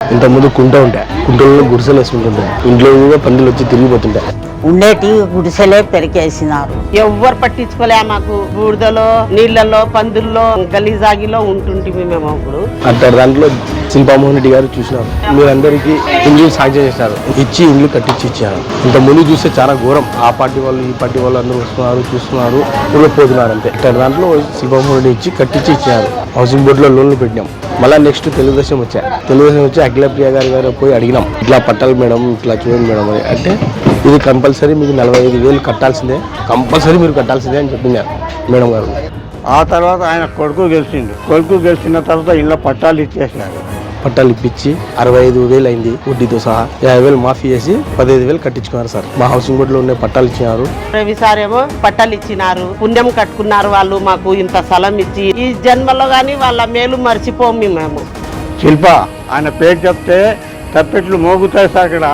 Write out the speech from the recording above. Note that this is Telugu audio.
ఇంతకుముందు కుంట ఉంటాయి, కుంటలలో గుడిసెలు వేసుకుంటుంటాయి, ఇంట్లో కూడా పందులు వచ్చి తిరిగిపోతుంటాయి. ఉండేటి గుడిసెలే పెరికేసినారు. ఎవ్వరు పట్టించుకోలే. మాకు బూడిదలో నీళ్లలో పందుల్లో గలీజాగిలో ఉంటుంటిమి మేము. అప్పుడు అట్లా దాంట్లో శిల్పామోహన్ రెడ్డి గారు చూసినారు, మీరందరికీ ఇండ్లు సాధ్యం చేశారు, ఇచ్చి ఇండ్లు కట్టించి ఇచ్చారు. ఇంత ముందు చూస్తే చాలా ఘోరం. ఆ పార్టీ వాళ్ళు ఈ పార్టీ వాళ్ళు అందరూ వస్తున్నారు, చూస్తున్నారు, పోతున్నారు అంతే. ఇట్లా దాంట్లో శిల్పామోహన్ రెడ్డి ఇచ్చి కట్టించి ఇచ్చారు. హౌసింగ్ బోర్డులో లోన్లు పెట్టినాం. మళ్ళీ నెక్స్ట్ తెలుగుదేశం వచ్చి అఖిలప్రియ గారు పోయి అడిగినాం, ఇట్లా పట్టాలి మేడం, ఇట్లా చూడండి మేడం అని. అంటే ఇది కంపల్సరీ మీకు 45,000 కట్టాల్సిందే, కంపల్సరీ మీరు కట్టాల్సిందే అని చెప్పింది మేడం గారు. ఆ తర్వాత ఆయన కొడుకు గెలిచిన తర్వాత ఇలా పట్టాలు ఇచ్చేసినారు. పట్టాలు ఇప్పించి 65,000 అయింది, వడ్డీతో సహా 50,000 మాఫీ చేసి 15,000 కట్టించుకున్నారు సార్. మా హౌసింగ్ బోర్డులో ఉన్న పట్టాలు ఇచ్చినారు. రవి సార్ ఏమో పట్టాలు ఇచ్చినారు, పుణ్యం కట్టుకున్నారు వాళ్ళు. మాకు ఇంత స్థలం ఇచ్చి ఈ జన్మలో గానీ వాళ్ళ మేలు మర్చిపోము మేము. శిల్ప ఆయన పేరు చెప్తే తప్పెట్లు మోగుతాయి సార్. ఇక్కడ